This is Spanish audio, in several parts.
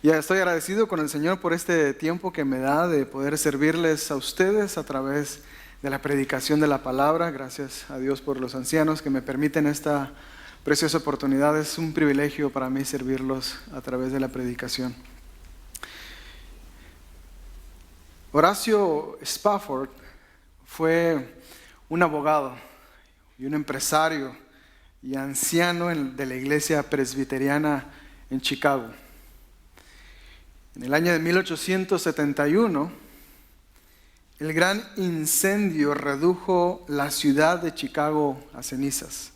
Y estoy agradecido con el Señor por este tiempo que me da de poder servirles a ustedes a través de la predicación de la palabra. Gracias a Dios por los ancianos que me permiten esta preciosa oportunidad. Es un privilegio para mí servirlos a través de la predicación. Horacio Spafford fue un abogado y un empresario y anciano de la iglesia presbiteriana en Chicago. En el año de 1871, el gran incendio redujo la ciudad de Chicago a cenizas,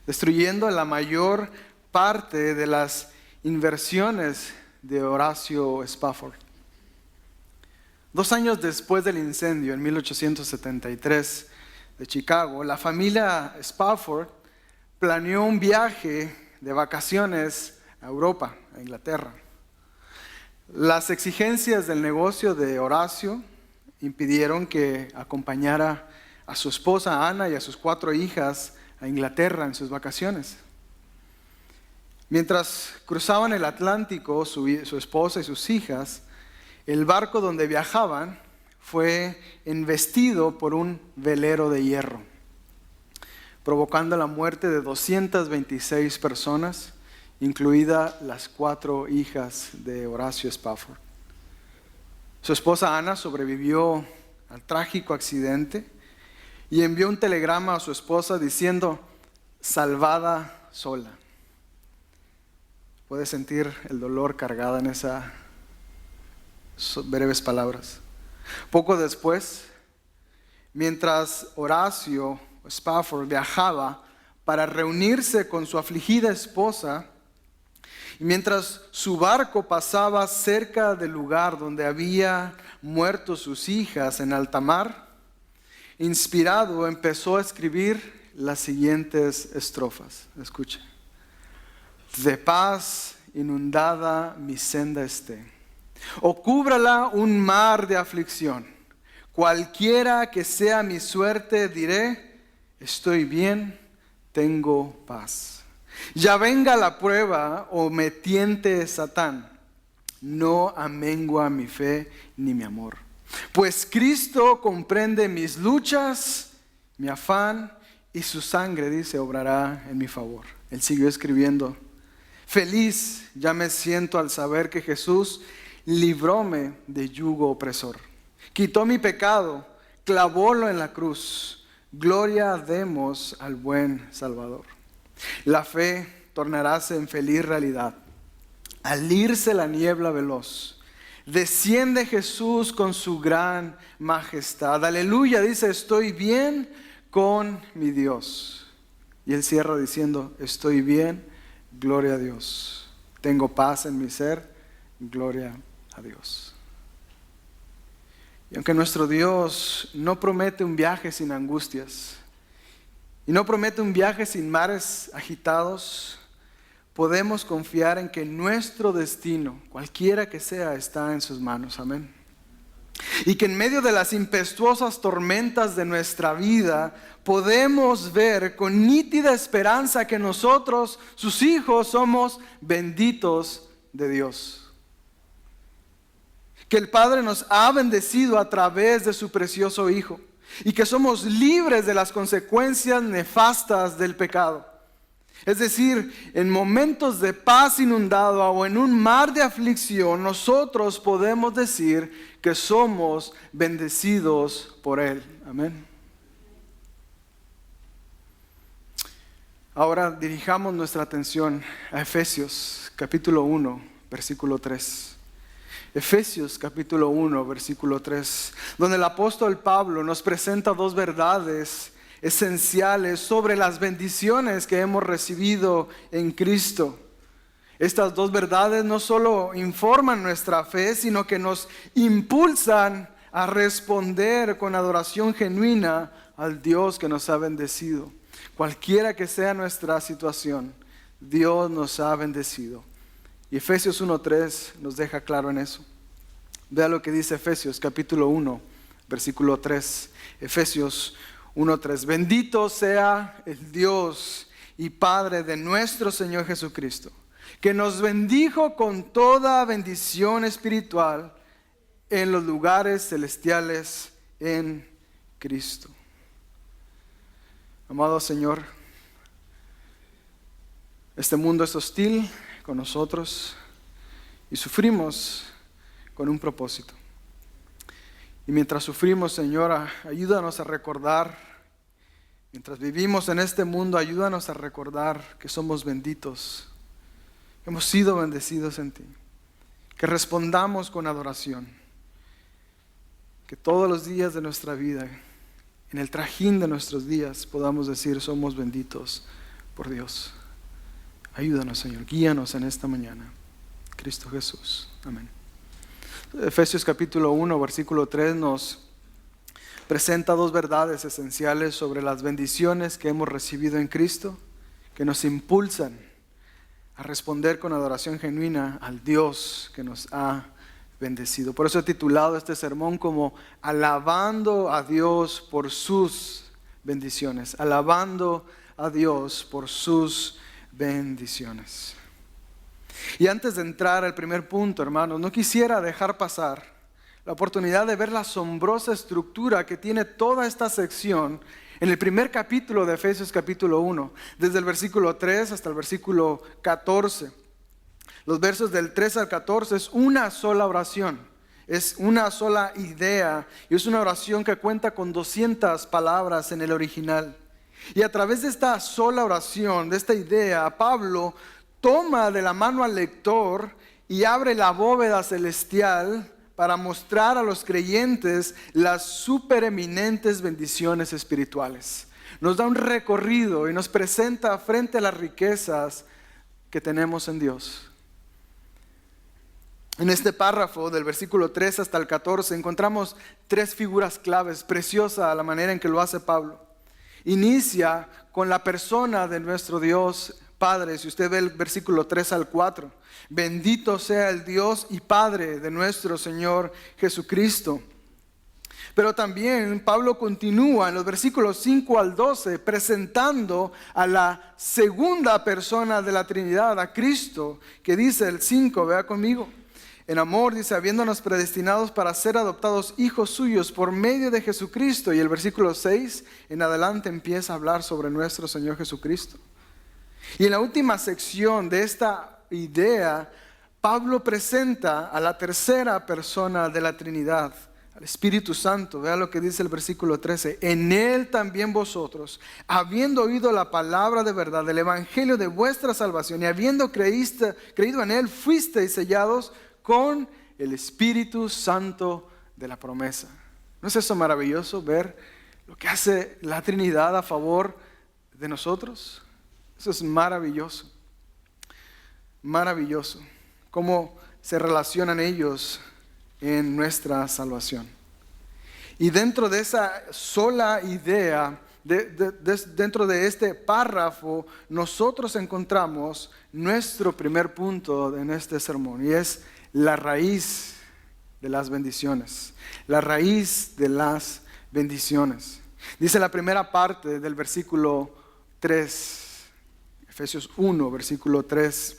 destruyendo la mayor parte de las inversiones de Horacio Spafford. 2 años después del incendio, en 1873, de Chicago, la familia Spafford planeó un viaje de vacaciones a Europa, a Inglaterra. Las exigencias del negocio de Horacio impidieron que acompañara a su esposa Ana y a sus 4 hijas a Inglaterra en sus vacaciones. Mientras cruzaban el Atlántico, su esposa y sus hijas, el barco donde viajaban fue embestido por un velero de hierro, provocando la muerte de 226 personas, incluidas las 4 hijas de Horacio Spafford. Su esposa Ana sobrevivió al trágico accidente y envió un telegrama a su esposa diciendo: salvada sola. Puede sentir el dolor cargada en esas breves palabras. Poco después, mientras Horacio Spafford viajaba para reunirse con su afligida esposa, y mientras su barco pasaba cerca del lugar donde había muerto sus hijas en alta mar, inspirado empezó a escribir las siguientes estrofas. Escuche. De paz inundada mi senda esté, o cúbrala un mar de aflicción. Cualquiera que sea mi suerte, diré: estoy bien, tengo paz. Ya venga la prueba o me tiente Satán, no amengua mi fe ni mi amor. Pues Cristo comprende mis luchas, mi afán, y su sangre, dice, obrará en mi favor. Él siguió escribiendo: feliz ya me siento al saber que Jesús libróme de yugo opresor. Quitó mi pecado, clavólo en la cruz. Gloria demos al buen Salvador. La fe tornaráse en feliz realidad. Al irse la niebla veloz, desciende Jesús con su gran majestad. Aleluya, dice, estoy bien con mi Dios. Y él cierra diciendo: estoy bien, gloria a Dios. Tengo paz en mi ser, gloria a Dios. Y aunque nuestro Dios no promete un viaje sin angustias, y no promete un viaje sin mares agitados, podemos confiar en que nuestro destino, cualquiera que sea, está en sus manos. Amén. Y que en medio de las impetuosas tormentas de nuestra vida, podemos ver con nítida esperanza que nosotros, sus hijos, somos benditos de Dios. Que el Padre nos ha bendecido a través de su precioso Hijo. Y que somos libres de las consecuencias nefastas del pecado. Es decir, en momentos de paz inundada o en un mar de aflicción, nosotros podemos decir que somos bendecidos por Él. Amén. Ahora dirijamos nuestra atención a Efesios capítulo 1, versículo 3. Efesios capítulo 1, versículo 3, donde el apóstol Pablo nos presenta 2 verdades esenciales sobre las bendiciones que hemos recibido en Cristo. Estas 2 verdades no solo informan nuestra fe, sino que nos impulsan a responder con adoración genuina al Dios que nos ha bendecido. Cualquiera que sea nuestra situación, Dios nos ha bendecido. Y Efesios 1:3 nos deja claro en eso. Vea lo que dice Efesios capítulo 1, versículo 3. Efesios 1:3. Bendito sea el Dios y Padre de nuestro Señor Jesucristo, que nos bendijo con toda bendición espiritual en los lugares celestiales en Cristo. Amado Señor, este mundo es hostil con nosotros y sufrimos con un propósito. Y mientras sufrimos, Señor, ayúdanos a recordar, mientras vivimos en este mundo, ayúdanos a recordar que somos benditos, que hemos sido bendecidos en ti, que respondamos con adoración, que todos los días de nuestra vida, en el trajín de nuestros días, podamos decir, somos benditos por Dios. Ayúdanos, Señor, guíanos en esta mañana. Cristo Jesús. Amén. Efesios capítulo 1, versículo 3 nos presenta dos verdades esenciales sobre las bendiciones que hemos recibido en Cristo, que nos impulsan a responder con adoración genuina al Dios que nos ha bendecido. Por eso he titulado este sermón como Alabando a Dios por sus bendiciones. Alabando a Dios por sus bendiciones. Y antes de entrar al primer punto, hermanos, no quisiera dejar pasar la oportunidad de ver la asombrosa estructura que tiene toda esta sección en el primer capítulo de Efesios capítulo 1, desde el versículo 3 hasta el versículo 14. Los versos del 3 al 14 es una sola oración, es una sola idea y es una oración que cuenta con 200 palabras en el original. Y a través de esta sola oración, de esta idea, Pablo toma de la mano al lector y abre la bóveda celestial para mostrar a los creyentes las supereminentes bendiciones espirituales. Nos da un recorrido y nos presenta frente a las riquezas que tenemos en Dios. En este párrafo del versículo 3 hasta el 14 encontramos tres figuras claves, preciosa la manera en que lo hace Pablo. Inicia con la persona de nuestro Dios Padre. Si usted ve el versículo 3 al 4, bendito sea el Dios y Padre de nuestro Señor Jesucristo. Pero también Pablo continúa en los versículos 5 al 12 presentando a la segunda persona de la Trinidad, a Cristo, que dice el 5, vea conmigo. En amor, dice, habiéndonos predestinados para ser adoptados hijos suyos por medio de Jesucristo. Y el versículo 6 en adelante empieza a hablar sobre nuestro Señor Jesucristo. Y en la última sección de esta idea, Pablo presenta a la tercera persona de la Trinidad, al Espíritu Santo. Vea lo que dice el versículo 13. En Él también vosotros, habiendo oído la palabra de verdad, del evangelio de vuestra salvación, y habiendo creído en Él, fuisteis sellados con el Espíritu Santo de la promesa. ¿No es eso maravilloso ver lo que hace la Trinidad a favor de nosotros? Eso es maravilloso. Maravilloso. Cómo se relacionan ellos en nuestra salvación. Y dentro de esa sola idea, dentro de este párrafo, nosotros encontramos nuestro primer punto en este sermón, y es la raíz de las bendiciones. La raíz de las bendiciones. Dice la primera parte del versículo 3, Efesios 1, versículo 3,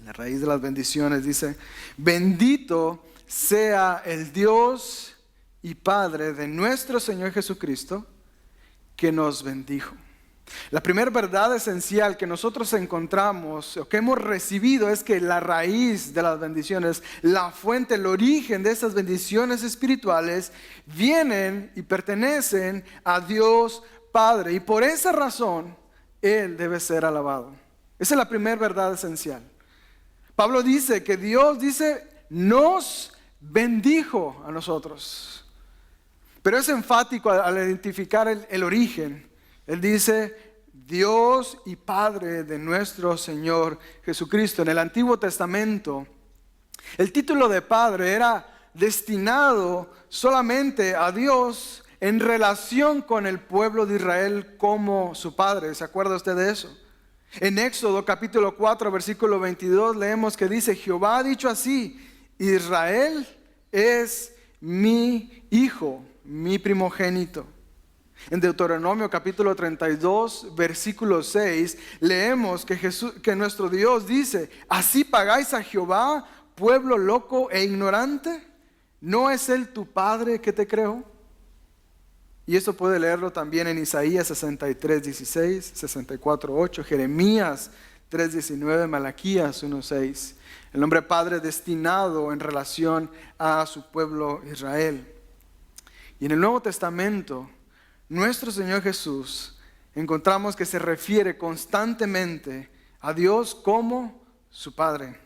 la raíz de las bendiciones dice: bendito sea el Dios y Padre de nuestro Señor Jesucristo, que nos bendijo. La primera verdad esencial que nosotros encontramos o que hemos recibido es que la raíz de las bendiciones, la fuente, el origen de esas bendiciones espirituales vienen y pertenecen a Dios Padre, y por esa razón Él debe ser alabado. Esa es la primera verdad esencial. Pablo dice que Dios nos bendijo a nosotros, pero es enfático al identificar el origen. Él dice Dios y Padre de nuestro Señor Jesucristo. En el Antiguo Testamento, el título de Padre era destinado solamente a Dios en relación con el pueblo de Israel como su Padre. ¿Se acuerda usted de eso? En Éxodo capítulo 4, versículo 22 leemos que dice: Jehová ha dicho así, Israel es mi hijo, mi primogénito. En Deuteronomio capítulo 32, versículo 6, leemos que nuestro Dios dice: ¿así pagáis a Jehová, pueblo loco e ignorante? ¿No es Él tu Padre que te creó? Y eso puede leerlo también en Isaías 63, 16, 64, 8, Jeremías 3, 19, Malaquías 1, 6. El nombre Padre destinado en relación a su pueblo Israel. Y en el Nuevo Testamento, nuestro Señor Jesús, encontramos que se refiere constantemente a Dios como su Padre.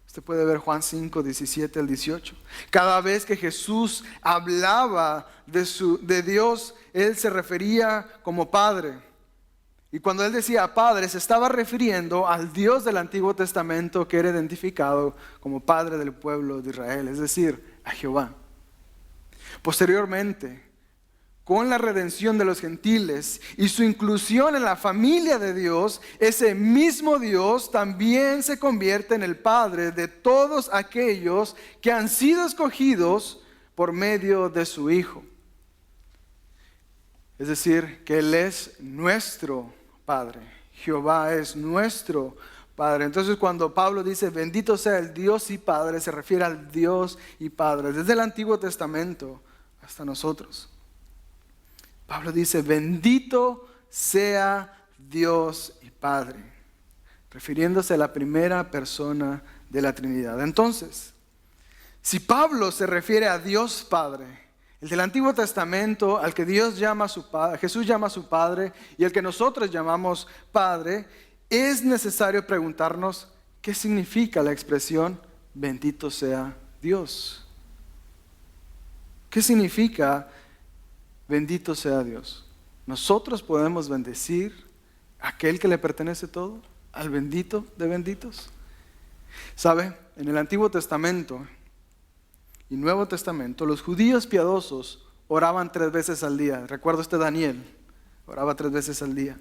Usted puede ver Juan 5, 17 al 18. Cada vez que Jesús hablaba de Dios, Él se refería como Padre. Y cuando Él decía Padre, se estaba refiriendo al Dios del Antiguo Testamento que era identificado como Padre del pueblo de Israel, es decir, a Jehová. Posteriormente, con la redención de los gentiles y su inclusión en la familia de Dios, ese mismo Dios también se convierte en el Padre de todos aquellos que han sido escogidos por medio de su Hijo. Es decir, que Él es nuestro Padre. Jehová es nuestro Padre. Entonces, cuando Pablo dice bendito sea el Dios y Padre, se refiere al Dios y Padre desde el Antiguo Testamento hasta nosotros. Pablo dice bendito sea Dios y Padre, refiriéndose a la primera persona de la Trinidad. Entonces, si Pablo se refiere a Dios Padre, el del Antiguo Testamento, al que Dios llama a su Padre, Jesús llama a su Padre, y el que nosotros llamamos Padre, es necesario preguntarnos qué significa la expresión bendito sea Dios. ¿Qué significa bendito sea Dios? Nosotros podemos bendecir a aquel que le pertenece todo, al bendito de benditos. ¿Sabe? En el Antiguo Testamento y Nuevo Testamento, los judíos piadosos oraban 3 veces al día. Recuerda usted Daniel, oraba 3 veces al día.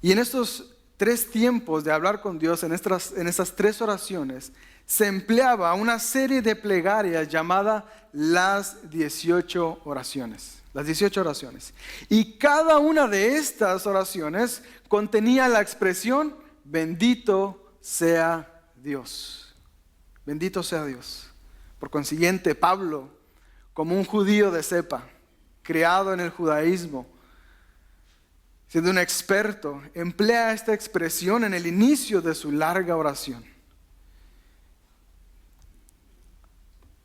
Y en estos 3 tiempos de hablar con Dios, en estas 3 oraciones, se empleaba una serie de plegarias llamada las 18 oraciones. Las 18 oraciones. Y cada una de estas oraciones contenía la expresión bendito sea Dios. Bendito sea Dios. Por consiguiente, Pablo, como un judío de cepa, criado en el judaísmo, siendo un experto, emplea esta expresión en el inicio de su larga oración.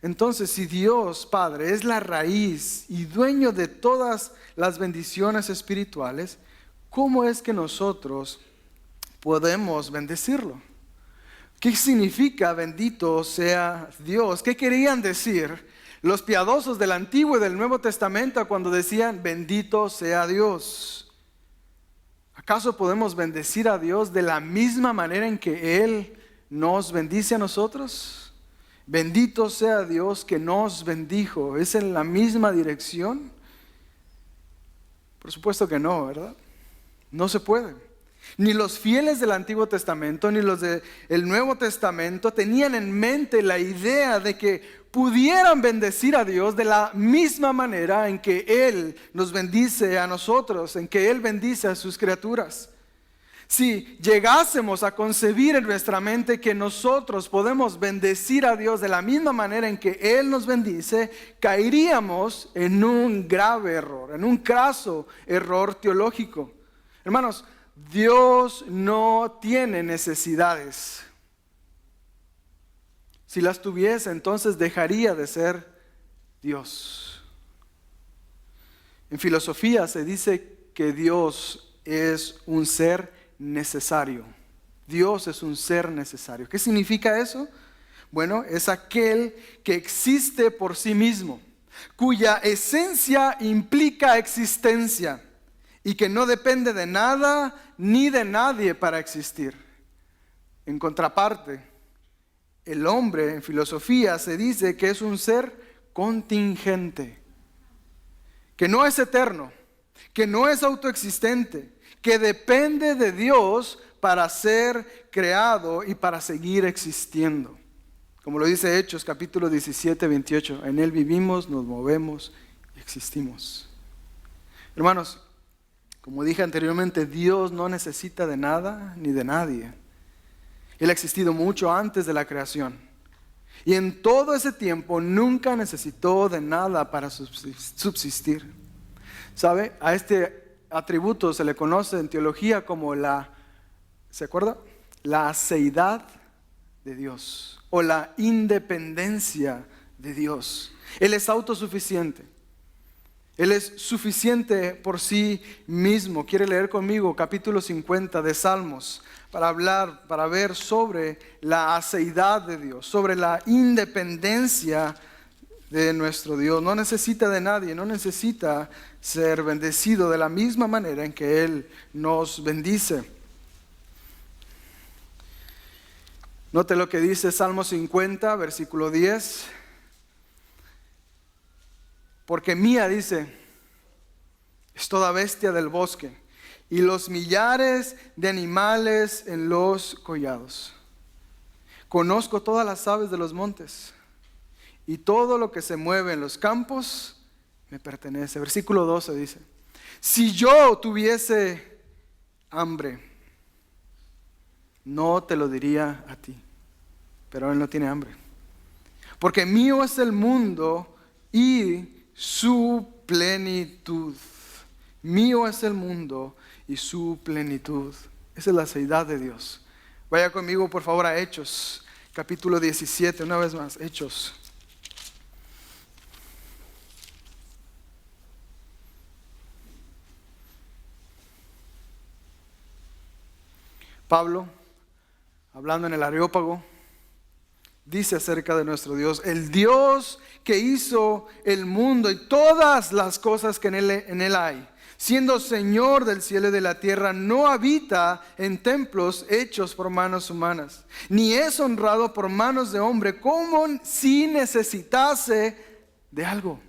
Entonces, si Dios Padre es la raíz y dueño de todas las bendiciones espirituales, ¿cómo es que nosotros podemos bendecirlo? ¿Qué significa bendito sea Dios? ¿Qué querían decir los piadosos del Antiguo y del Nuevo Testamento cuando decían bendito sea Dios? ¿Acaso podemos bendecir a Dios de la misma manera en que Él nos bendice a nosotros? Bendito sea Dios que nos bendijo. ¿Es en la misma dirección? Por supuesto que no, ¿verdad? No se puede. Ni los fieles del Antiguo Testamento ni los del Nuevo Testamento tenían en mente la idea de que pudieran bendecir a Dios de la misma manera en que Él nos bendice a nosotros, en que Él bendice a sus criaturas. Si llegásemos a concebir en nuestra mente que nosotros podemos bendecir a Dios de la misma manera en que Él nos bendice, caeríamos en un grave error, en un craso error teológico. Hermanos, Dios no tiene necesidades. Si las tuviese, entonces dejaría de ser Dios. En filosofía se dice que Dios es un ser necesario. Dios es un ser necesario. ¿Qué significa eso? Bueno, es aquel que existe por sí mismo, cuya esencia implica existencia y que no depende de nada ni de nadie para existir. En contraparte, el hombre en filosofía se dice que es un ser contingente, que no es eterno, que no es autoexistente, que depende de Dios para ser creado y para seguir existiendo. Como lo dice Hechos capítulo 17, 28, en Él vivimos, nos movemos y existimos. Hermanos, como dije anteriormente, Dios no necesita de nada ni de nadie. Él ha existido mucho antes de la creación. Y en todo ese tiempo nunca necesitó de nada para subsistir. ¿Sabe? A este atributo se le conoce en teología como ¿se acuerda? La aseidad de Dios o la independencia de Dios. Él es autosuficiente. Él es suficiente por sí mismo. ¿Quiere leer conmigo capítulo 50 de Salmos para ver sobre la aseidad de Dios, sobre la independencia de nuestro Dios? No necesita de nadie, no necesita ser bendecido de la misma manera en que Él nos bendice. Note lo que dice Salmo 50, versículo 10. Porque mía, dice, es toda bestia del bosque y los millares de animales en los collados. Conozco todas las aves de los montes y todo lo que se mueve en los campos me pertenece. Versículo 12 dice, si yo tuviese hambre, no te lo diría a ti, pero Él no tiene hambre. Porque mío es el mundo y su plenitud. Mío es el mundo y su plenitud. Esa es la aseidad de Dios. Vaya conmigo por favor a Hechos, capítulo 17, una vez más, Hechos. Pablo, hablando en el Areópago, dice acerca de nuestro Dios, el Dios que hizo el mundo y todas las cosas que en él hay, siendo Señor del cielo y de la tierra, no habita en templos hechos por manos humanas, ni es honrado por manos de hombre, como si necesitase de algo.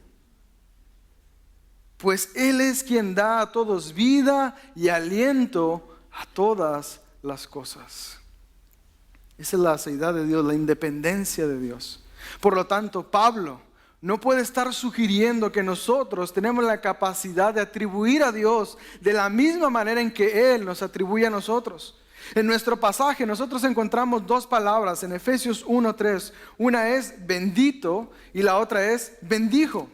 Pues Él es quien da a todos vida y aliento a todas las cosas. Esa es la aseidad de Dios, la independencia de Dios. Por lo tanto, Pablo no puede estar sugiriendo que nosotros tenemos la capacidad de atribuir a Dios de la misma manera en que Él nos atribuye a nosotros. En nuestro pasaje nosotros encontramos dos palabras en Efesios 1:3. Una es bendito y la otra es bendijo.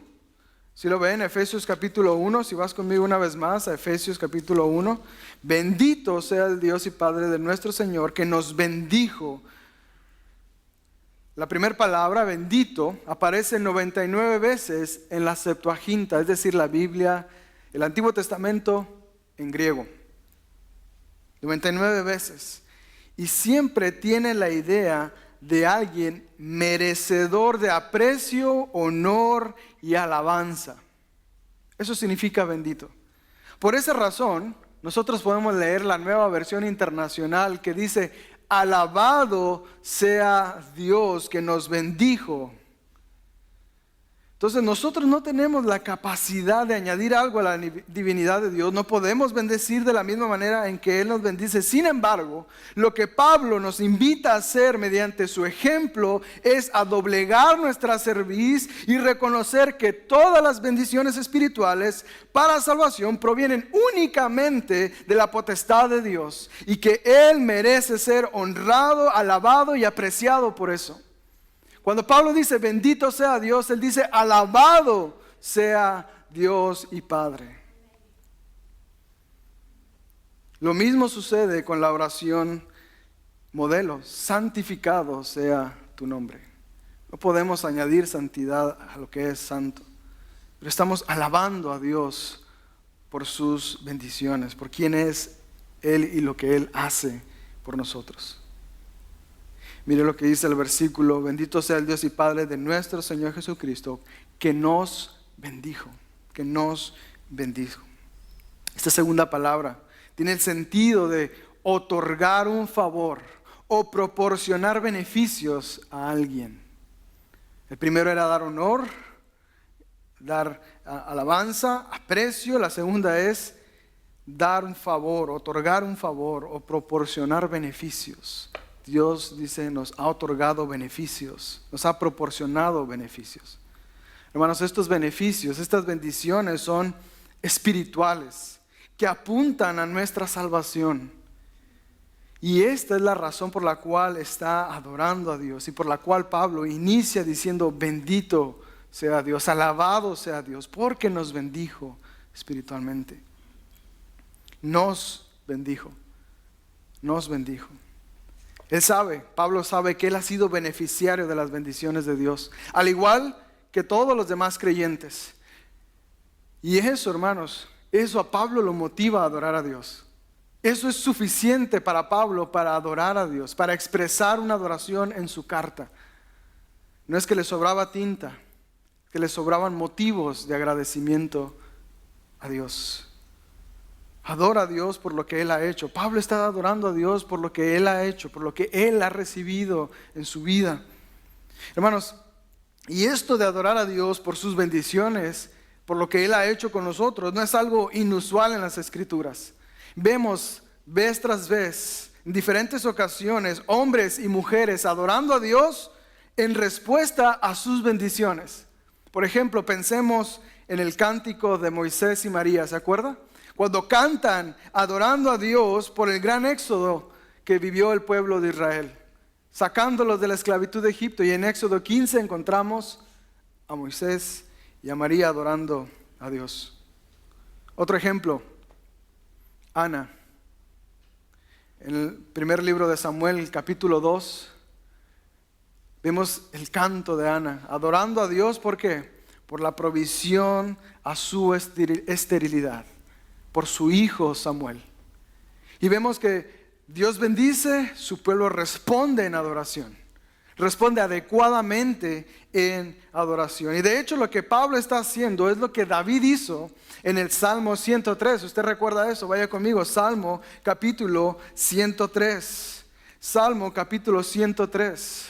Si lo ven, Efesios capítulo 1, si vas conmigo una vez más a Efesios capítulo 1, bendito sea el Dios y Padre de nuestro Señor que nos bendijo. La primera palabra, bendito, aparece 99 veces en la Septuaginta, es decir, la Biblia, el Antiguo Testamento en griego. 99 veces. Y siempre tiene la idea de alguien merecedor de aprecio, honor y alabanza. Eso significa bendito. Por esa razón, nosotros podemos leer la Nueva Versión Internacional que dice, alabado sea Dios que nos bendijo. Entonces nosotros no tenemos la capacidad de añadir algo a la divinidad de Dios. No podemos bendecir de la misma manera en que Él nos bendice. Sin embargo, lo que Pablo nos invita a hacer mediante su ejemplo es a doblegar nuestra cerviz y reconocer que todas las bendiciones espirituales para salvación provienen únicamente de la potestad de Dios y que Él merece ser honrado, alabado y apreciado por eso. Cuando Pablo dice bendito sea Dios, él dice alabado sea Dios y Padre. Lo mismo sucede con la oración modelo, santificado sea tu nombre. No podemos añadir santidad a lo que es santo, pero estamos alabando a Dios por sus bendiciones, por quién es Él y lo que Él hace por nosotros. Mire lo que dice el versículo, bendito sea el Dios y Padre de nuestro Señor Jesucristo, que nos bendijo, que nos bendijo. Esta segunda palabra tiene el sentido de otorgar un favor o proporcionar beneficios a alguien. El primero era dar honor, dar alabanza, aprecio. La segunda es dar un favor, otorgar un favor o proporcionar beneficios. Dios dice, nos ha otorgado beneficios, nos ha proporcionado beneficios. Hermanos, estos beneficios, estas bendiciones son espirituales que apuntan a nuestra salvación. Y esta es la razón por la cual está adorando a Dios y por la cual Pablo inicia diciendo: bendito sea Dios, alabado sea Dios, porque nos bendijo espiritualmente. Nos bendijo. Él sabe, Pablo sabe que él ha sido beneficiario de las bendiciones de Dios, al igual que todos los demás creyentes. Y eso, hermanos, eso a Pablo lo motiva a adorar a Dios. Eso es suficiente para Pablo para adorar a Dios, para expresar una adoración en su carta. No es que le sobraba tinta, que le sobraban motivos de agradecimiento a Dios. Adora a Dios por lo que Él ha hecho. Pablo está adorando a Dios por lo que Él ha hecho, por lo que Él ha recibido en su vida. Hermanos, y esto de adorar a Dios por sus bendiciones, por lo que Él ha hecho con nosotros, no es algo inusual en las Escrituras. Vemos vez tras vez, en diferentes ocasiones, hombres y mujeres adorando a Dios en respuesta a sus bendiciones. Por ejemplo, pensemos en el cántico de Moisés y María, ¿se acuerda? Cuando cantan adorando a Dios por el gran éxodo que vivió el pueblo de Israel, sacándolos de la esclavitud de Egipto. Y en Éxodo 15 encontramos a Moisés y a María adorando a Dios. Otro ejemplo, Ana. En el primer libro de Samuel, capítulo 2, vemos el canto de Ana, adorando a Dios. ¿Por qué? Por la provisión a su esterilidad, por su hijo Samuel. Y vemos que Dios bendice, su pueblo responde en adoración, responde adecuadamente en adoración. Y de hecho lo que Pablo está haciendo es lo que David hizo en el Salmo 103. ¿Usted recuerda eso? Vaya conmigo, Salmo capítulo 103. Salmo capítulo 103.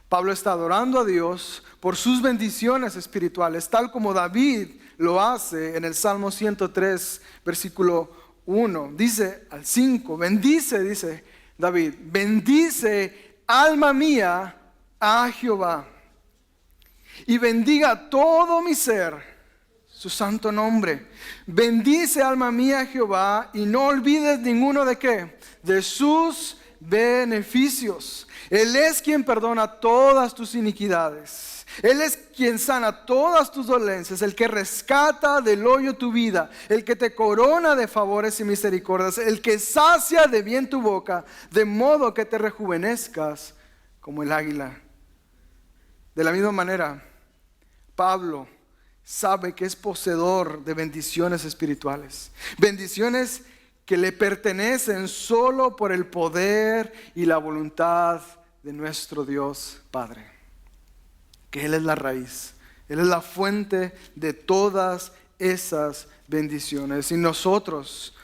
Pablo está adorando a Dios por sus bendiciones espirituales, tal como David lo hace en el Salmo 103, versículo 1. Dice al 5, bendice, dice David, bendice alma mía a Jehová, y bendiga todo mi ser su santo nombre. Bendice alma mía a Jehová, y no olvides ninguno de qué, de sus beneficios. Él es quien perdona todas tus iniquidades. Él es quien sana todas tus dolencias, el que rescata del hoyo tu vida, el que te corona de favores y misericordias, el que sacia de bien tu boca, de modo que te rejuvenezcas como el águila. De la misma manera, Pablo sabe que es poseedor de bendiciones espirituales, bendiciones que le pertenecen solo por el poder y la voluntad de nuestro Dios Padre. Que Él es la raíz, Él es la fuente de todas esas bendiciones. Y nosotros,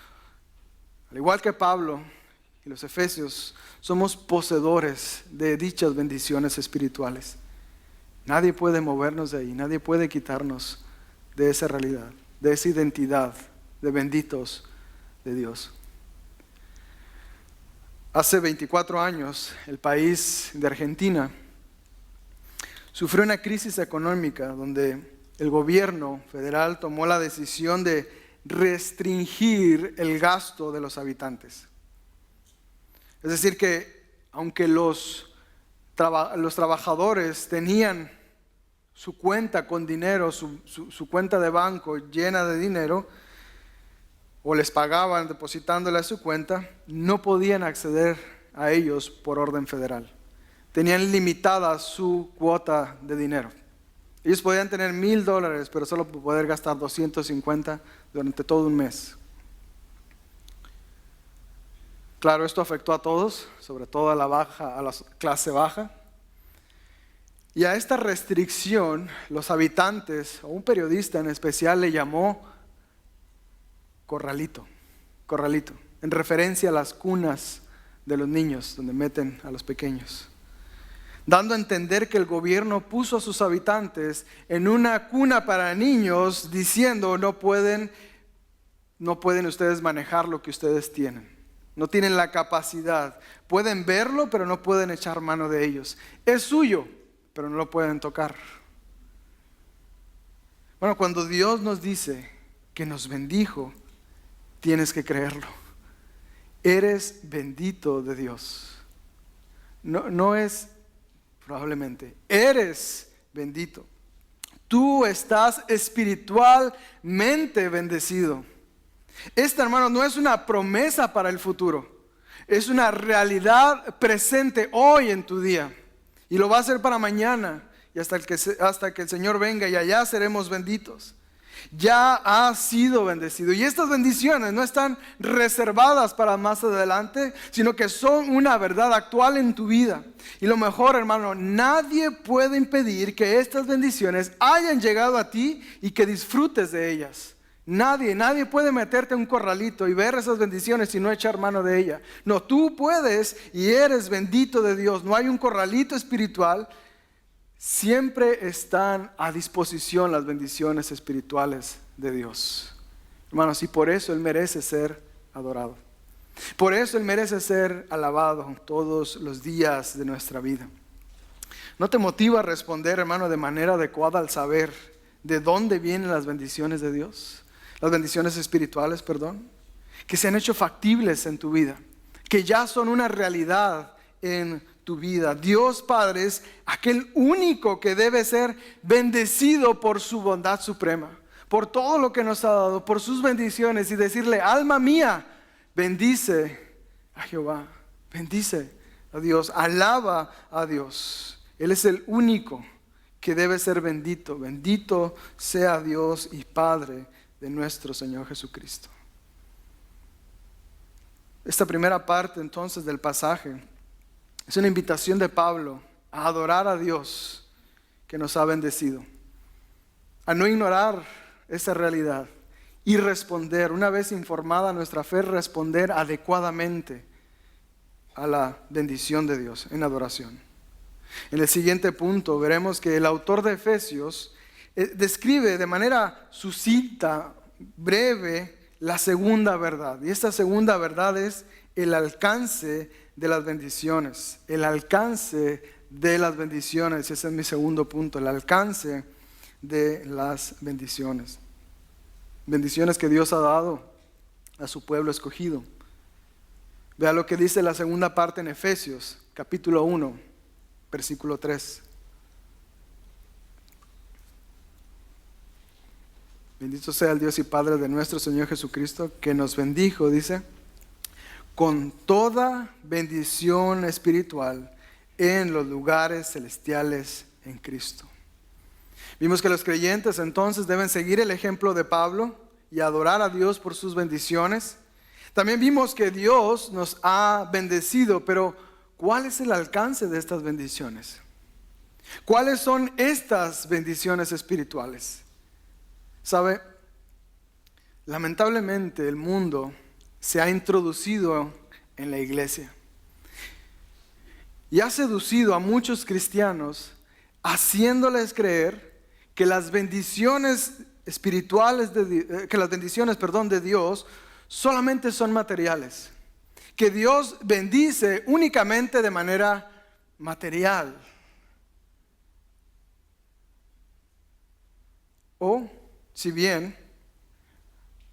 al igual que Pablo y los efesios, somos poseedores de dichas bendiciones espirituales. Nadie puede movernos de ahí, nadie puede quitarnos de esa realidad, de esa identidad de benditos de Dios. Hace 24 años, el país de Argentina sufrió una crisis económica donde el gobierno federal tomó la decisión de restringir el gasto de los habitantes. Es decir que aunque los trabajadores tenían su cuenta con dinero, su cuenta de banco llena de dinero, o les pagaban depositándole a su cuenta, no podían acceder a ellos por orden federal. Tenían limitada su cuota de dinero. Ellos podían tener $1,000, pero solo poder gastar 250 durante todo un mes. Claro, esto afectó a todos, sobre todo a la clase baja. Y a esta restricción, los habitantes, o un periodista en especial, le llamó corralito, en referencia a las cunas de los niños, donde meten a los pequeños, dando a entender que el gobierno puso a sus habitantes en una cuna para niños, diciendo no pueden ustedes manejar lo que ustedes tienen, no tienen la capacidad, pueden verlo pero no pueden echar mano de ellos, es suyo pero no lo pueden tocar. Bueno, cuando Dios nos dice que nos bendijo, tienes que creerlo. Eres bendito de Dios. No es probablemente, eres bendito. Tú estás espiritualmente bendecido. Esta, hermano, no es una promesa para el futuro. Es una realidad presente hoy en tu día. Y lo va a hacer para mañana. Y hasta que el Señor venga y allá seremos benditos. Ya has sido bendecido. Y estas bendiciones no están reservadas para más adelante, sino que son una verdad actual en tu vida. Y lo mejor, hermano, nadie puede impedir que estas bendiciones hayan llegado a ti y que disfrutes de ellas. Nadie puede meterte en un corralito y ver esas bendiciones y no echar mano de ella. No, tú puedes y eres bendito de Dios. No hay un corralito espiritual. Siempre están a disposición las bendiciones espirituales de Dios. Hermanos, y por eso Él merece ser adorado. Por eso Él merece ser alabado todos los días de nuestra vida. ¿No te motiva a responder, hermano, de manera adecuada al saber de dónde vienen las bendiciones de Dios? Las bendiciones espirituales, que se han hecho factibles en tu vida, que ya son una realidad en tu vida. Dios Padre es aquel único que debe ser bendecido por su bondad suprema, por todo lo que nos ha dado, por sus bendiciones, y decirle: alma mía, bendice a Jehová, bendice a Dios, alaba a Dios. Él es el único que debe ser bendito. Bendito sea Dios y Padre de nuestro Señor Jesucristo. Esta primera parte entonces del pasaje es una invitación de Pablo a adorar a Dios que nos ha bendecido, a no ignorar esa realidad y responder, una vez informada nuestra fe, responder adecuadamente a la bendición de Dios en adoración. En el siguiente punto veremos que el autor de Efesios describe de manera sucinta, breve, la segunda verdad. Y esta segunda verdad es el alcance de las bendiciones. El alcance de las bendiciones. Ese es mi segundo punto. El alcance de las bendiciones. Bendiciones que Dios ha dado a su pueblo escogido. Vea lo que dice la segunda parte en Efesios, capítulo 1, versículo 3. Bendito sea el Dios y Padre de nuestro Señor Jesucristo, que nos bendijo, dice, con toda bendición espiritual en los lugares celestiales en Cristo. Vimos que los creyentes entonces deben seguir el ejemplo de Pablo y adorar a Dios por sus bendiciones. También vimos que Dios nos ha bendecido, pero ¿cuál es el alcance de estas bendiciones? ¿Cuáles son estas bendiciones espirituales? ¿Sabe? Lamentablemente el mundo se ha introducido en la iglesia y ha seducido a muchos cristianos, haciéndoles creer que las bendiciones espirituales de Dios solamente son materiales, que Dios bendice únicamente de manera material. O, si bien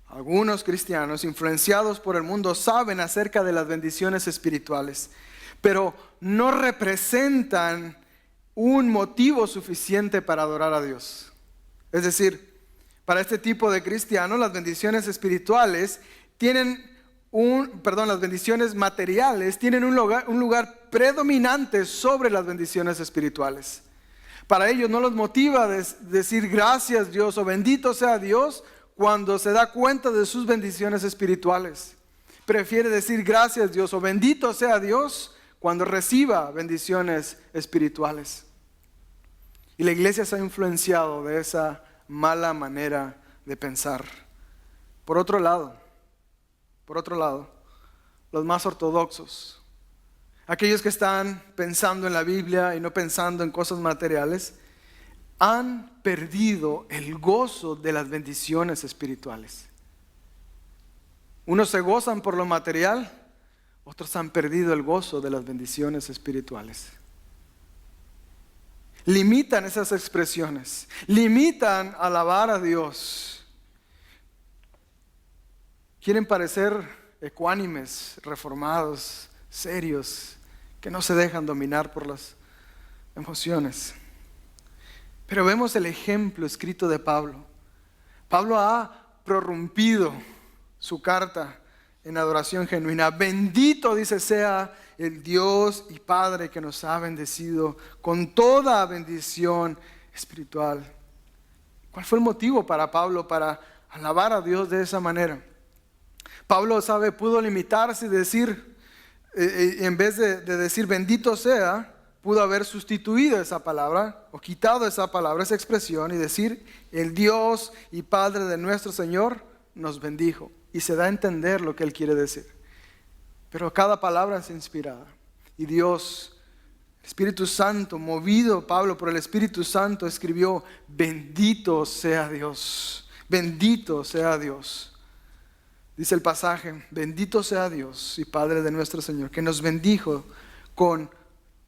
algunos cristianos influenciados por el mundo saben acerca de las bendiciones espirituales, pero no representan un motivo suficiente para adorar a Dios. Es decir, para este tipo de cristianos, las bendiciones espirituales las bendiciones materiales tienen un lugar predominante sobre las bendiciones espirituales. Para ellos no los motiva decir gracias Dios o bendito sea Dios cuando se da cuenta de sus bendiciones espirituales. Prefiere decir gracias Dios o bendito sea Dios cuando reciba bendiciones espirituales. Y la iglesia se ha influenciado de esa mala manera de pensar. Por otro lado, los más ortodoxos, aquellos que están pensando en la Biblia y no pensando en cosas materiales, han perdido el gozo de las bendiciones espirituales. Unos se gozan por lo material, otros han perdido el gozo de las bendiciones espirituales. Limitan esas expresiones, limitan alabar a Dios quieren parecer ecuánimes, reformados, serios, que no se dejan dominar por las emociones. Pero vemos el ejemplo escrito de Pablo. Pablo ha prorrumpido su carta en adoración genuina. Bendito, dice, sea el Dios y Padre que nos ha bendecido con toda bendición espiritual. ¿Cuál fue el motivo para Pablo para alabar a Dios de esa manera? Pablo, pudo limitarse y decir, en vez de decir bendito sea, pudo haber sustituido esa palabra o quitado esa palabra, esa expresión, y decir el Dios y Padre de nuestro Señor nos bendijo. Y se da a entender lo que él quiere decir. Pero cada palabra es inspirada. Y Dios, el Espíritu Santo, movido Pablo por el Espíritu Santo, escribió: bendito sea Dios, bendito sea Dios. Dice el pasaje: bendito sea Dios y Padre de nuestro Señor, que nos bendijo con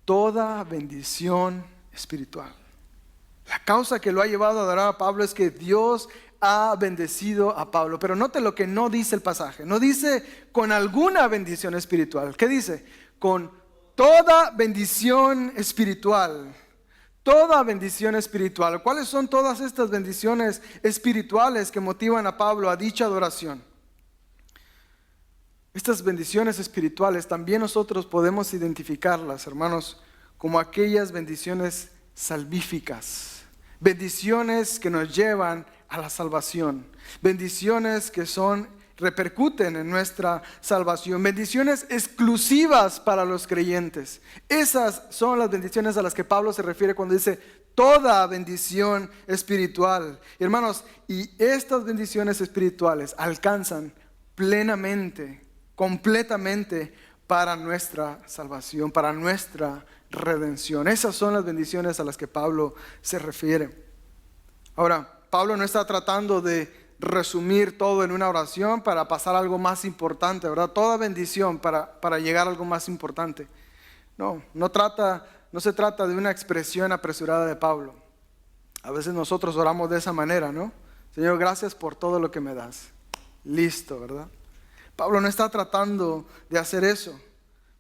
toda bendición espiritual. La causa que lo ha llevado a adorar a Pablo es que Dios ha bendecido a Pablo. Pero note lo que no dice el pasaje. No dice con alguna bendición espiritual. ¿Qué dice? Con toda bendición espiritual. Toda bendición espiritual. ¿Cuáles son todas estas bendiciones espirituales que motivan a Pablo a dicha adoración? Estas bendiciones espirituales también nosotros podemos identificarlas, hermanos, como aquellas bendiciones salvíficas. Bendiciones que nos llevan a la salvación. Bendiciones que repercuten en nuestra salvación. Bendiciones exclusivas para los creyentes. Esas son las bendiciones a las que Pablo se refiere cuando dice toda bendición espiritual. Hermanos, y estas bendiciones espirituales alcanzan plenamente, completamente para nuestra salvación, para nuestra redención. Esas son las bendiciones a las que Pablo se refiere. Ahora, Pablo no está tratando de resumir todo en una oración para pasar a algo más importante, ¿verdad? Toda bendición para llegar a algo más importante. No se trata de una expresión apresurada de Pablo. A veces nosotros oramos de esa manera, ¿no? Señor, gracias por todo lo que me das. Listo, ¿verdad? Pablo no está tratando de hacer eso.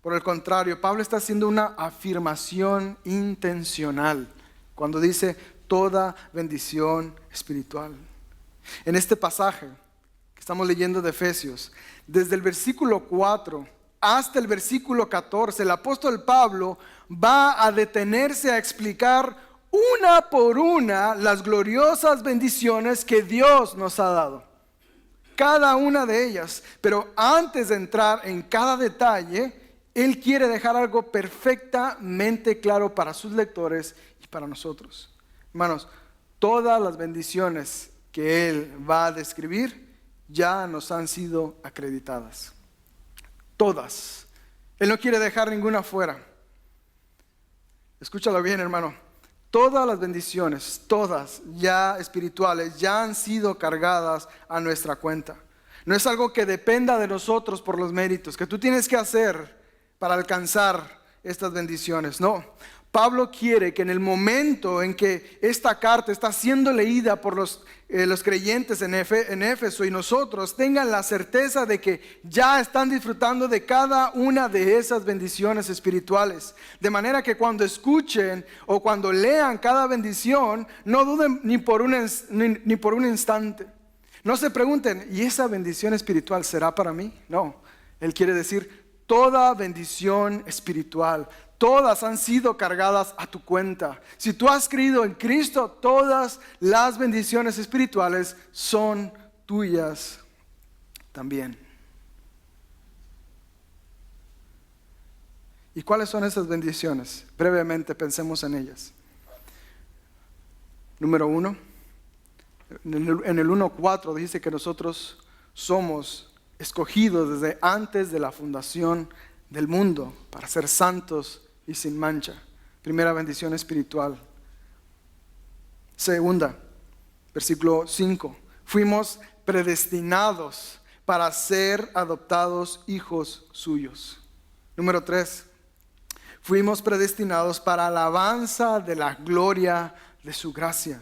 Por el contrario, Pablo está haciendo una afirmación intencional cuando dice toda bendición espiritual. En este pasaje que estamos leyendo de Efesios, desde el versículo 4 hasta el versículo 14, el apóstol Pablo va a detenerse a explicar una por una las gloriosas bendiciones que Dios nos ha dado. Cada una de ellas. Pero antes de entrar en cada detalle, él quiere dejar algo perfectamente claro para sus lectores y para nosotros. Hermanos, todas las bendiciones que él va a describir ya nos han sido acreditadas. Todas. Él no quiere dejar ninguna fuera. Escúchalo bien, hermano. Todas las bendiciones, todas ya espirituales, ya han sido cargadas a nuestra cuenta. No es algo que dependa de nosotros por los méritos que tú tienes que hacer para alcanzar estas bendiciones. No. Pablo quiere que en el momento en que esta carta está siendo leída por los creyentes en Éfeso y nosotros tengan la certeza de que ya están disfrutando de cada una de esas bendiciones espirituales. De manera que cuando escuchen o cuando lean cada bendición, no duden ni por un instante. No se pregunten, ¿y esa bendición espiritual será para mí? No, él quiere decir toda bendición espiritual. Todas han sido cargadas a tu cuenta. Si tú has creído en Cristo, todas las bendiciones espirituales son tuyas también. ¿Y cuáles son esas bendiciones? Brevemente pensemos en ellas. Número 1, en el 1:4 dice que nosotros somos escogidos desde antes de la fundación del mundo para ser santos y sin mancha. Primera bendición espiritual. Segunda, versículo 5. Fuimos predestinados para ser adoptados hijos suyos. Número 3. Fuimos predestinados para alabanza de la gloria de su gracia.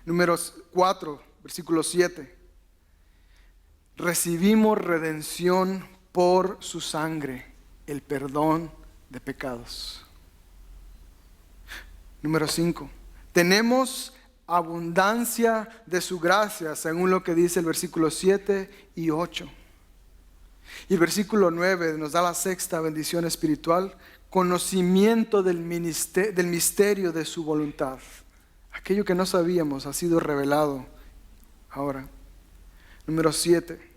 Número 4, versículo 7. recibimos redención por su sangre, el perdón de pecados. Número 5. Tenemos abundancia de su gracia, según lo que dice el versículo 7 y 8. Y el versículo 9 nos da la sexta bendición espiritual: conocimiento del misterio de su voluntad. Aquello que no sabíamos ha sido revelado ahora. Número 7.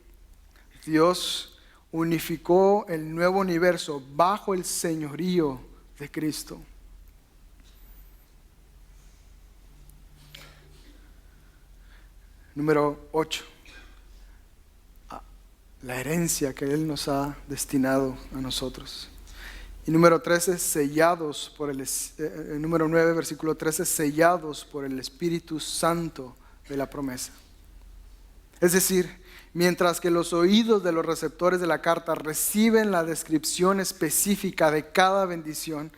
Dios unificó el nuevo universo bajo el señorío de Cristo. Número 8. La herencia que Él nos ha destinado a nosotros. Y número 13, sellados por número 9, versículo 13, sellados por el Espíritu Santo de la promesa. Es decir, mientras que los oídos de los receptores de la carta reciben la descripción específica de cada bendición,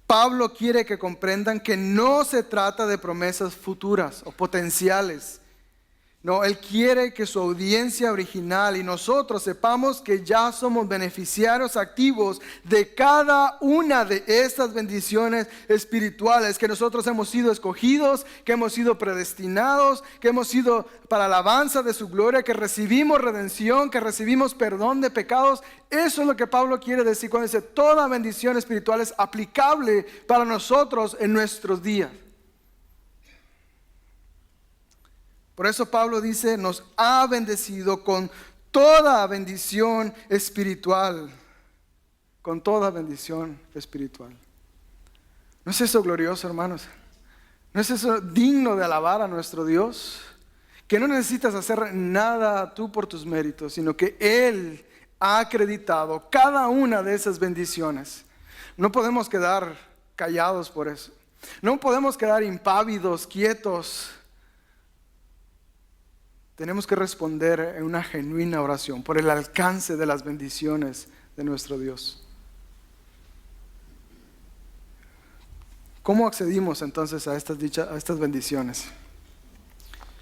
Pablo quiere que comprendan que no se trata de promesas futuras o potenciales. No, Él quiere que su audiencia original y nosotros sepamos que ya somos beneficiarios activos de cada una de estas bendiciones espirituales, que nosotros hemos sido escogidos, que hemos sido predestinados, que hemos sido para alabanza de su gloria, que recibimos redención, que recibimos perdón de pecados. Eso es lo que Pablo quiere decir cuando dice toda bendición espiritual es aplicable para nosotros en nuestros días. Por eso Pablo dice, nos ha bendecido con toda bendición espiritual. Con toda bendición espiritual. ¿No es eso glorioso, hermanos? ¿No es eso digno de alabar a nuestro Dios? Que no necesitas hacer nada tú por tus méritos, sino que Él ha acreditado cada una de esas bendiciones. No podemos quedar callados por eso. No podemos quedar impávidos, quietos. Tenemos que responder en una genuina oración por el alcance de las bendiciones de nuestro Dios. ¿Cómo accedimos entonces a estas bendiciones?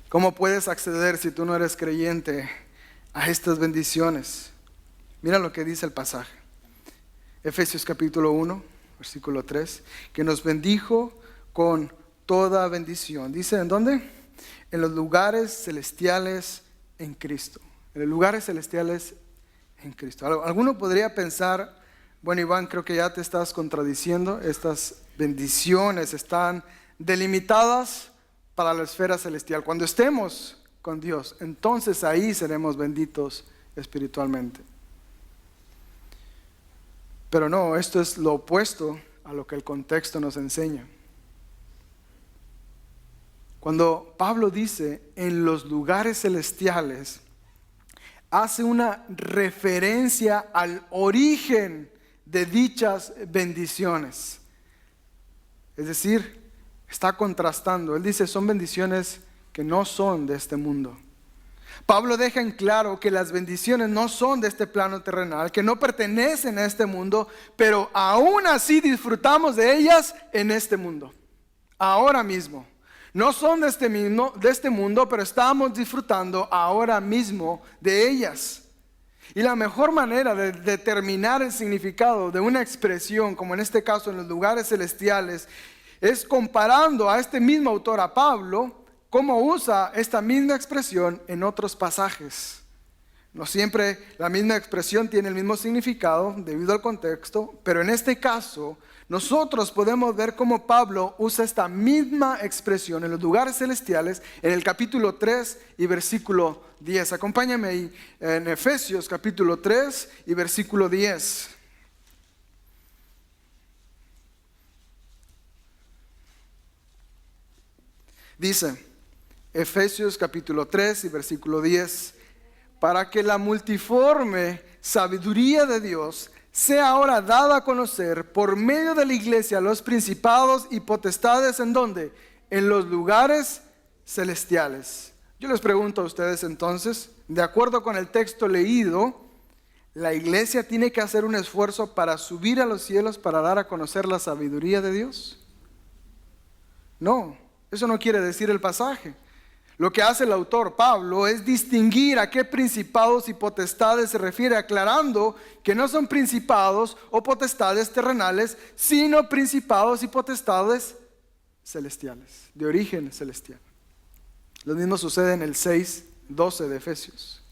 ¿Cómo puedes acceder si tú no eres creyente a estas bendiciones? Mira lo que dice el pasaje. Efesios capítulo 1, versículo 3, que nos bendijo con toda bendición. Dice, ¿en dónde? En los lugares celestiales en Cristo. En los lugares celestiales en Cristo. Alguno podría pensar, bueno, Iván, creo que ya te estás contradiciendo. Estas bendiciones están delimitadas para la esfera celestial. Cuando estemos con Dios, entonces ahí seremos benditos espiritualmente. Pero no, esto es lo opuesto a lo que el contexto nos enseña. Cuando Pablo dice en los lugares celestiales, hace una referencia al origen de dichas bendiciones. Es decir, está contrastando. Él dice, son bendiciones que no son de este mundo. Pablo deja en claro que las bendiciones no son de este plano terrenal, que no pertenecen a este mundo, pero aún así disfrutamos de ellas en este mundo, ahora mismo. No son de este mundo, pero estamos disfrutando ahora mismo de ellas. Y la mejor manera de determinar el significado de una expresión, como en este caso en los lugares celestiales, es comparando a este mismo autor, a Pablo, cómo usa esta misma expresión en otros pasajes. No siempre la misma expresión tiene el mismo significado debido al contexto, pero en este caso nosotros podemos ver cómo Pablo usa esta misma expresión en los lugares celestiales en el capítulo 3 y versículo 10. Acompáñame ahí en Efesios capítulo 3 y versículo 10. Dice, Efesios capítulo 3 y versículo 10, para que la multiforme sabiduría de Dios sea ahora dada a conocer por medio de la iglesia a los principados y potestades, ¿en dónde? En los lugares celestiales. Yo les pregunto a ustedes entonces, de acuerdo con el texto leído, ¿la iglesia tiene que hacer un esfuerzo para subir a los cielos para dar a conocer la sabiduría de Dios? No, eso no quiere decir el pasaje. Lo que hace el autor Pablo es distinguir a qué principados y potestades se refiere, aclarando que no son principados o potestades terrenales, sino principados y potestades celestiales, de origen celestial. Lo mismo sucede en el 6:12 de Efesios.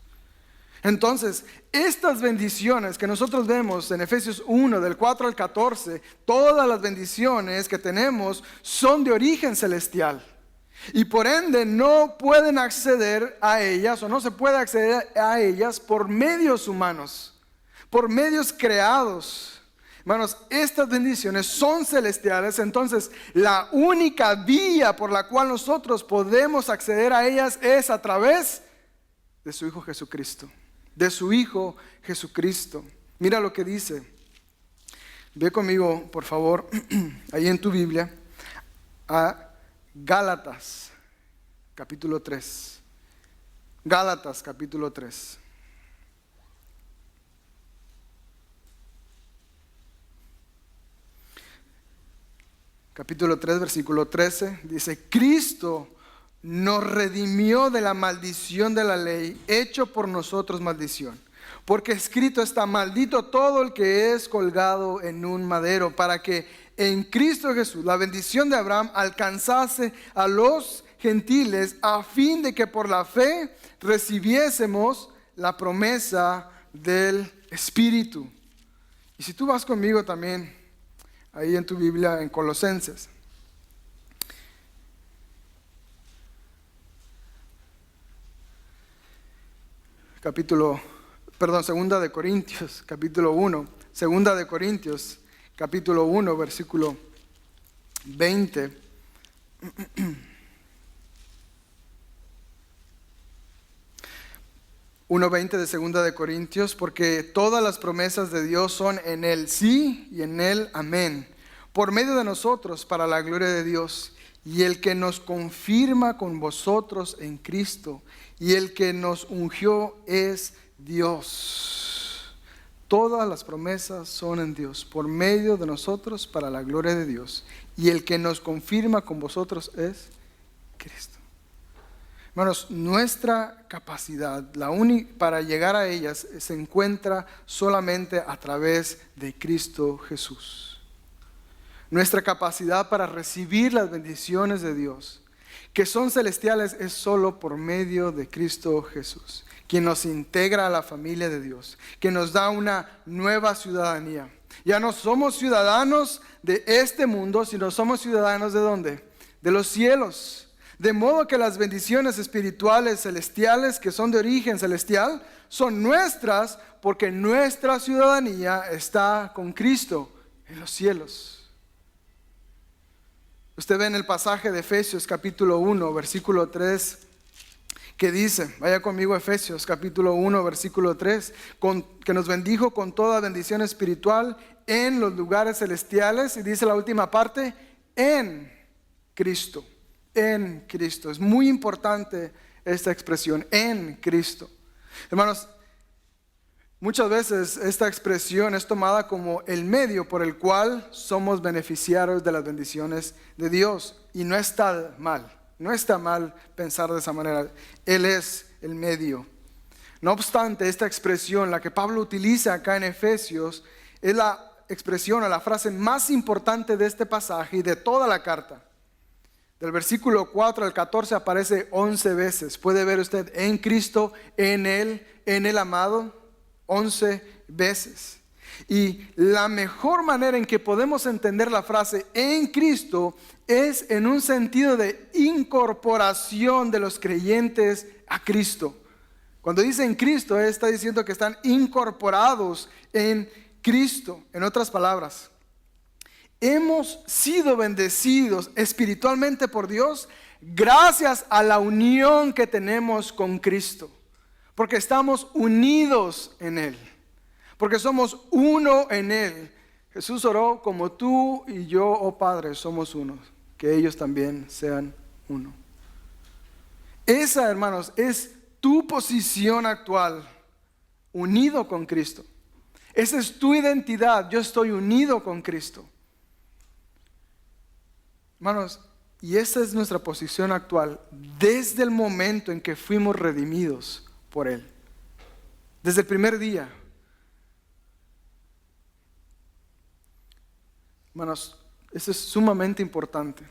Entonces, estas bendiciones que nosotros vemos en Efesios 1, del 4 al 14, todas las bendiciones que tenemos son de origen celestial. Y por ende no pueden acceder a ellas, o no se puede acceder a ellas por medios humanos, por medios creados. Hermanos, estas bendiciones son celestiales. Entonces la única vía por la cual nosotros podemos acceder a ellas es a través de su Hijo Jesucristo. De su Hijo Jesucristo. Mira lo que dice. Ve conmigo, por favor, ahí en tu Biblia, a Gálatas, capítulo 3. Gálatas, capítulo 3. Capítulo 3, versículo 13, dice: Cristo nos redimió de la maldición de la ley, hecho por nosotros maldición. Porque escrito está: maldito todo el que es colgado en un madero, para que en Cristo Jesús la bendición de Abraham alcanzase a los gentiles, a fin de que por la fe recibiésemos la promesa del Espíritu. Y si tú vas conmigo también, ahí en tu Biblia, en Colosenses. Segunda de Corintios, capítulo 1. Segunda de Corintios, capítulo 1, versículo 20. De Segunda de Corintios: porque todas las promesas de Dios son en él sí y en él amén, por medio de nosotros, para la gloria de Dios. Y el que nos confirma con vosotros en Cristo, y el que nos ungió es Dios. Todas las promesas son en Dios, por medio de nosotros, para la gloria de Dios. Y el que nos confirma con vosotros es Cristo. Hermanos, nuestra capacidad para llegar a ellas se encuentra solamente a través de Cristo Jesús. Nuestra capacidad para recibir las bendiciones de Dios, que son celestiales, es solo por medio de Cristo Jesús, quien nos integra a la familia de Dios, que nos da una nueva ciudadanía. Ya no somos ciudadanos de este mundo, sino somos ciudadanos ¿de dónde? De los cielos. De modo que las bendiciones espirituales celestiales, que son de origen celestial, son nuestras, porque nuestra ciudadanía está con Cristo en los cielos. Usted ve en el pasaje de Efesios capítulo 1, versículo 3, que dice, vaya conmigo a Efesios capítulo 1, versículo 3, que nos bendijo con toda bendición espiritual en los lugares celestiales, y dice la última parte, en Cristo. En Cristo. Es muy importante esta expresión, en Cristo. Hermanos, muchas veces esta expresión es tomada como el medio por el cual somos beneficiarios de las bendiciones de Dios. Y no está mal, no está mal pensar de esa manera. Él es el medio. No obstante, esta expresión, la que Pablo utiliza acá en Efesios, es la expresión o la frase más importante de este pasaje y de toda la carta. Del versículo 4 al 14 aparece 11 veces. Puede ver usted: en Cristo, en el amado, 11 veces. Y la mejor manera en que podemos entender la frase en Cristo es en un sentido de incorporación de los creyentes a Cristo. Cuando dice en Cristo, está diciendo que están incorporados en Cristo. En otras palabras, hemos sido bendecidos espiritualmente por Dios gracias a la unión que tenemos con Cristo. Porque estamos unidos en Él. Porque somos uno en Él. Jesús oró: como tú y yo, oh Padre, somos uno, que ellos también sean uno. Esa, hermanos, es tu posición actual, unido con Cristo. Esa es tu identidad: yo estoy unido con Cristo. Hermanos, Y esa es nuestra posición actual desde el momento en que fuimos redimidos por Él. Desde el primer día. Hermanos, eso es sumamente importante.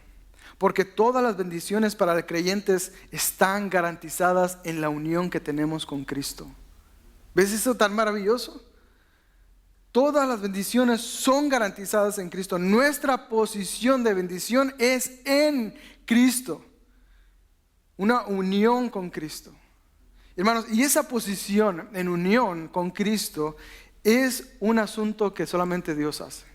Porque todas las bendiciones para los creyentes están garantizadas en la unión que tenemos con Cristo. ¿Ves eso tan maravilloso? Todas las bendiciones son garantizadas en Cristo. Nuestra posición de bendición es en Cristo. Una unión con Cristo. Hermanos, y esa posición en unión con Cristo es un asunto que solamente Dios hace.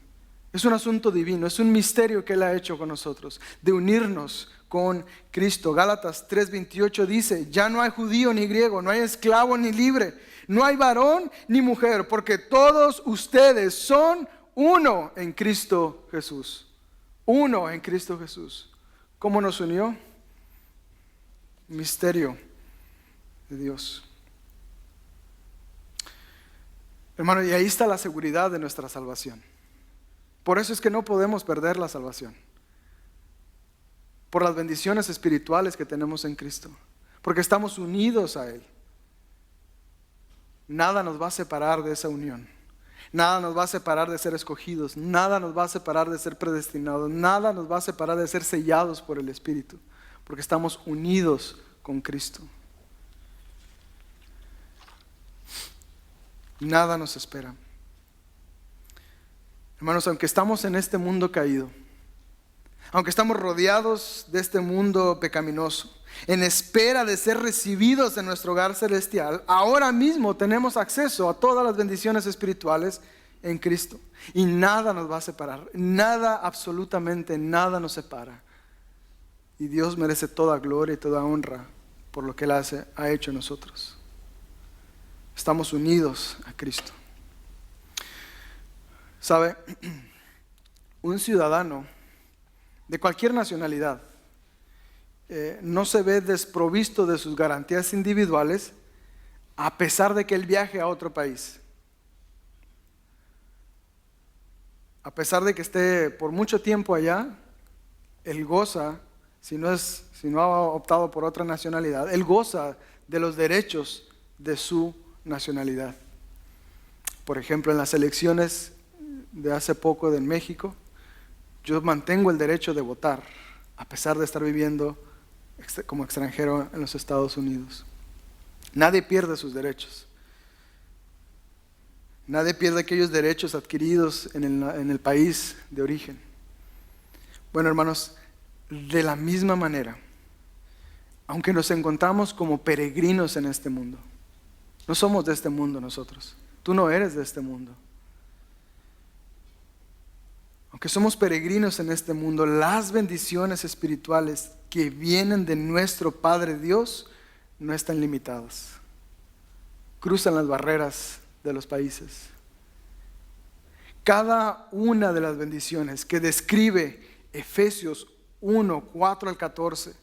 Es un asunto divino, es un misterio que Él ha hecho con nosotros, de unirnos con Cristo. Gálatas 3:28 dice, ya no hay judío ni griego, no hay esclavo ni libre, no hay varón ni mujer, porque todos ustedes son uno en Cristo Jesús. Uno en Cristo Jesús. ¿Cómo nos unió? Misterio de Dios. Hermano, y ahí está la seguridad de nuestra salvación. Por eso es que no podemos perder la salvación. Por las bendiciones espirituales que tenemos en Cristo. Porque estamos unidos a Él. Nada nos va a separar de esa unión. Nada nos va a separar de ser escogidos. Nada nos va a separar de ser predestinados. Nada nos va a separar de ser sellados por el Espíritu. Porque estamos unidos con Cristo. Nada nos espera. Hermanos, aunque estamos en este mundo caído, aunque estamos rodeados de este mundo pecaminoso, en espera de ser recibidos en nuestro hogar celestial, ahora mismo tenemos acceso a todas las bendiciones espirituales en Cristo. Y nada nos va a separar, nada, absolutamente nada nos separa. Y Dios merece toda gloria y toda honra por lo que Él ha hecho en nosotros. Estamos unidos a Cristo. ¿Sabe? Un ciudadano de cualquier nacionalidad no se ve desprovisto de sus garantías individuales a pesar de que él viaje a otro país. A pesar de que esté por mucho tiempo allá, él goza, si no ha optado por otra nacionalidad, él goza de los derechos de su nacionalidad. Por ejemplo, en las elecciones de hace poco en México, yo mantengo el derecho de votar, a pesar de estar viviendo como extranjero en los Estados Unidos. Nadie pierde sus derechos. Nadie pierde aquellos derechos adquiridos en el país de origen. Bueno, hermanos, de la misma manera, aunque nos encontramos como peregrinos en este mundo, no somos de este mundo nosotros. Tú no eres de este mundo. Aunque somos peregrinos en este mundo, las bendiciones espirituales que vienen de nuestro Padre Dios no están limitadas. Cruzan las barreras de los países. Cada una de las bendiciones que describe Efesios 1, 4 al 14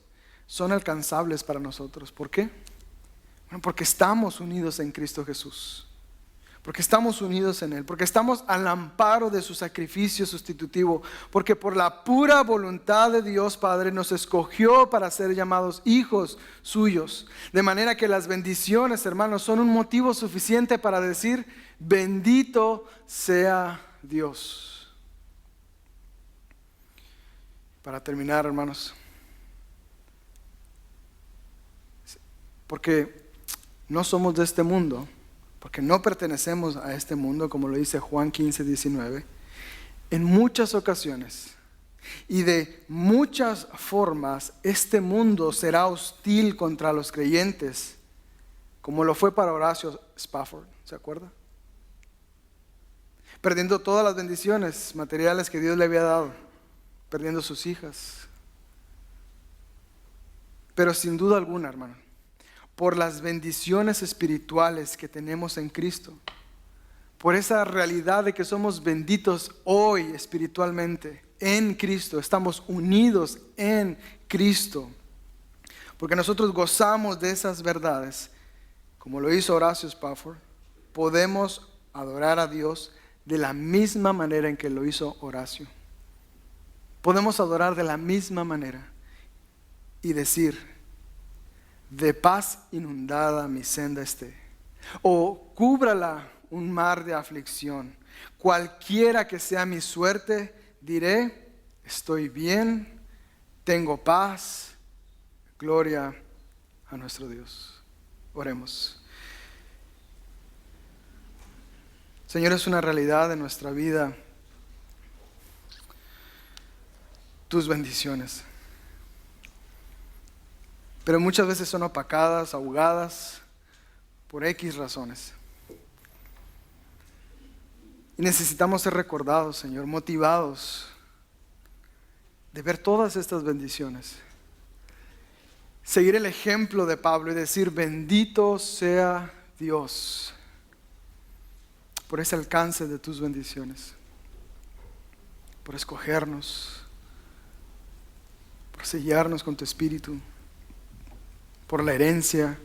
son alcanzables para nosotros. ¿Por qué? Bueno, porque estamos unidos en Cristo Jesús. Porque estamos unidos en Él, porque estamos al amparo de su sacrificio sustitutivo, porque por la pura voluntad de Dios Padre nos escogió para ser llamados hijos suyos. De manera que las bendiciones, hermanos, son un motivo suficiente para decir, bendito sea Dios. Para terminar, hermanos, porque no somos de este mundo, porque no pertenecemos a este mundo, como lo dice Juan 15:19, en muchas ocasiones y de muchas formas este mundo será hostil contra los creyentes, como lo fue para Horacio Spafford, ¿se acuerda? Perdiendo todas las bendiciones materiales que Dios le había dado, perdiendo sus hijas. Pero sin duda alguna, hermano, por las bendiciones espirituales que tenemos en Cristo, por esa realidad de que somos benditos hoy espiritualmente en Cristo, estamos unidos en Cristo, porque nosotros gozamos de esas verdades, como lo hizo Horacio Spafford, podemos adorar a Dios de la misma manera en que lo hizo Horacio. Podemos adorar de la misma manera. y decir: de paz inundada mi senda esté, o cúbrala un mar de aflicción. Cualquiera que sea mi suerte, diré: estoy bien, tengo paz, gloria a nuestro Dios. Oremos. Señor, es una realidad de nuestra vida tus bendiciones, pero muchas veces son opacadas, ahogadas por X razones. Y necesitamos ser recordados, Señor, motivados de ver todas estas bendiciones. Seguir el ejemplo de Pablo y decir: bendito sea Dios por ese alcance de tus bendiciones, por escogernos, por sellarnos con tu Espíritu, por la herencia.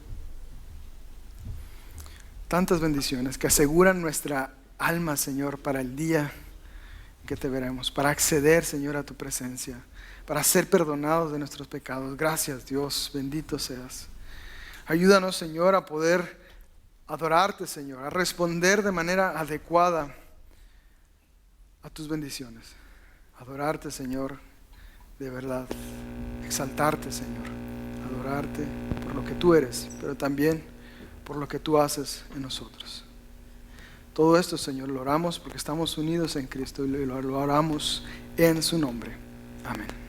Tantas bendiciones que aseguran nuestra alma, Señor, para el día que te veremos, para acceder, Señor, a tu presencia, para ser perdonados de nuestros pecados. Gracias, Dios, bendito seas. Ayúdanos, Señor, a poder adorarte, Señor, a responder de manera adecuada a tus bendiciones. Adorarte, Señor, de verdad. Exaltarte, Señor. Adorarte por lo que tú eres, pero también por lo que tú haces en nosotros. Todo esto, Señor, lo oramos porque estamos unidos en Cristo y lo oramos en su nombre. Amén.